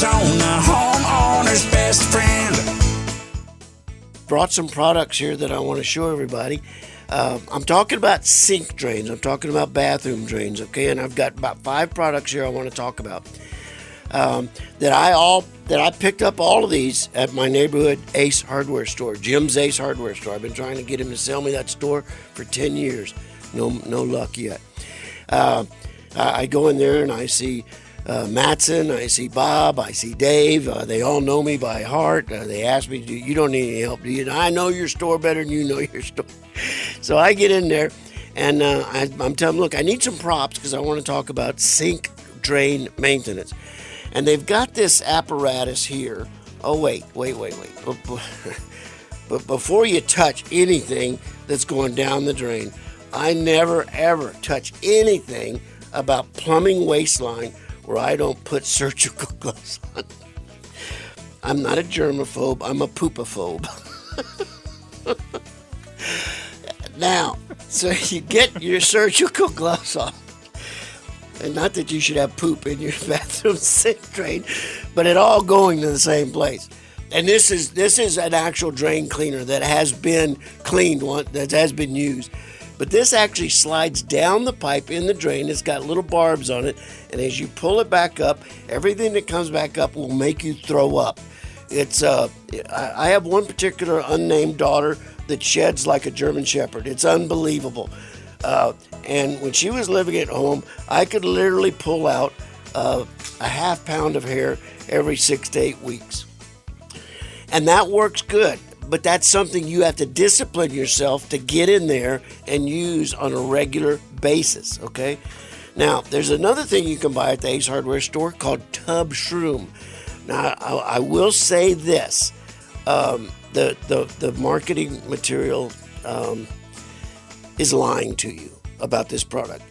Arizona, homeowner's best friend. Brought some products here that I want to show everybody. I'm talking about sink drains. I'm talking about bathroom drains, okay? And I've got about 5 products here I want to talk about. That I picked up all of these at my neighborhood Ace Hardware store, Jim's Ace Hardware store. I've been trying to get him to sell me that store for 10 years. No luck yet. I go in there and I see Matson, I see Bob, I see Dave. They all know me by heart. They ask me, you don't need any help, do you? I know your store better than you know your store. So I get in there and I'm telling them, look, I need some props because I want to talk about sink drain maintenance. And they've got this apparatus here. Oh, wait. But before you touch anything that's going down the drain, I never, ever touch anything about plumbing waistline where I don't put surgical gloves on. I'm not a germaphobe. I'm a poopophobe. Now, so you get your surgical gloves on. And not that you should have poop in your bathroom sink drain, but it all going to the same place. And this is an actual drain cleaner that has been cleaned, that has been used. But this actually slides down the pipe in the drain. It's got little barbs on it. And as you pull it back up, everything that comes back up will make you throw up. I have one particular unnamed daughter that sheds like a German Shepherd. It's unbelievable. And when she was living at home, I could literally pull out a half pound of hair every 6 to 8 weeks. And that works good. But that's something you have to discipline yourself to get in there and use on a regular basis, okay? Now, there's another thing you can buy at the Ace Hardware store called Tub Shroom. Now, I will say this. The marketing material is lying to you about this product.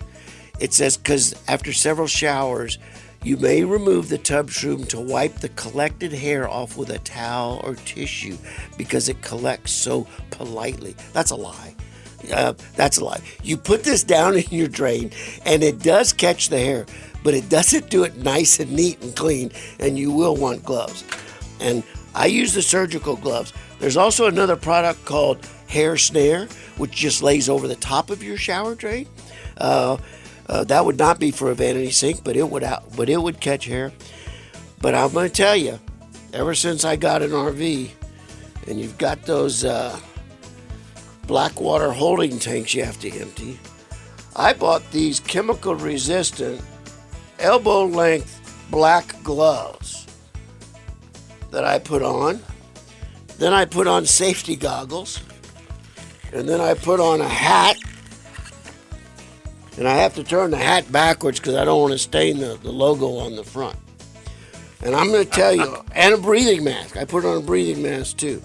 It says, because after several showers, you may remove the tub shroom to wipe the collected hair off with a towel or tissue because it collects so politely. That's a lie. That's a lie. You put this down in your drain and it does catch the hair, but it doesn't do it nice and neat and clean, and you will want gloves. And I use the surgical gloves. There's also another product called Hair Snare, which just lays over the top of your shower drain. That would not be for a vanity sink, but it would catch hair. But I'm going to tell you, ever since I got an RV, and you've got those black water holding tanks you have to empty, I bought these chemical-resistant, elbow-length black gloves that I put on. Then I put on safety goggles, and then I put on a hat. And I have to turn the hat backwards because I don't want to stain the logo on the front. And I'm going to tell you, and a breathing mask. I put on a breathing mask too.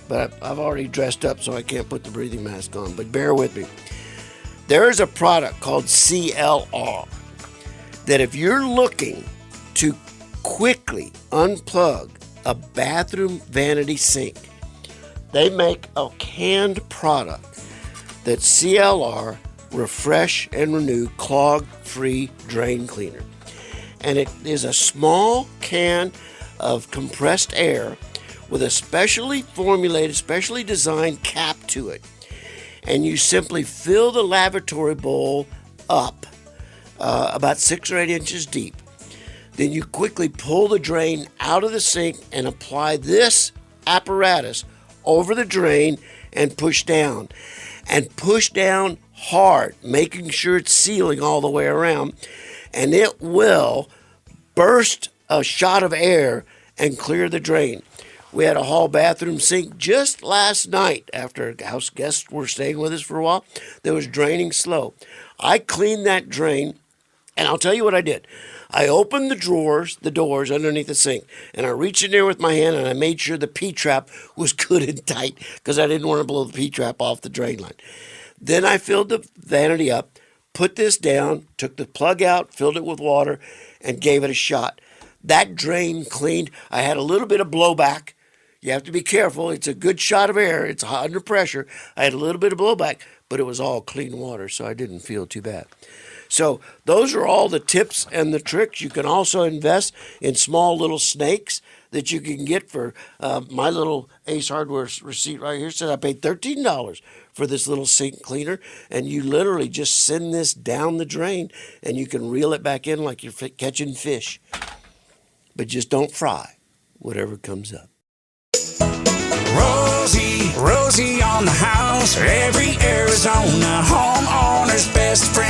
But I've already dressed up, so I can't put the breathing mask on. But bear with me. There is a product called CLR that if you're looking to quickly unplug a bathroom vanity sink, they make a canned product that CLR Refresh and Renew Clog-Free Drain Cleaner. And it is a small can of compressed air with a specially formulated, specially designed cap to it. And you simply fill the lavatory bowl up about 6 or 8 inches deep. Then you quickly pull the drain out of the sink and apply this apparatus over the drain and push down. And push down hard, making sure it's sealing all the way around, and it will burst a shot of air and clear the drain. We had a hall bathroom sink just last night after house guests were staying with us for a while that was draining slow. I cleaned that drain, and I'll tell you what I did. I opened the doors underneath the sink, and I reached in there with my hand, and I made sure the P-trap was good and tight because I didn't want to blow the P-trap off the drain line. Then I filled the vanity up, put this down, took the plug out, filled it with water, and gave it a shot. That drain cleaned. I had a little bit of blowback. You have to be careful. It's a good shot of air. It's under pressure. I had a little bit of blowback, but it was all clean water, so I didn't feel too bad. So those are all the tips and the tricks. You can also invest in small little snakes that you can get for my little Ace Hardware receipt right here says I paid $13 for this little sink cleaner, and you literally just send this down the drain and you can reel it back in like you're catching fish. But just don't fry whatever comes up. Rosie on the house. Every Arizona homeowner's best friend.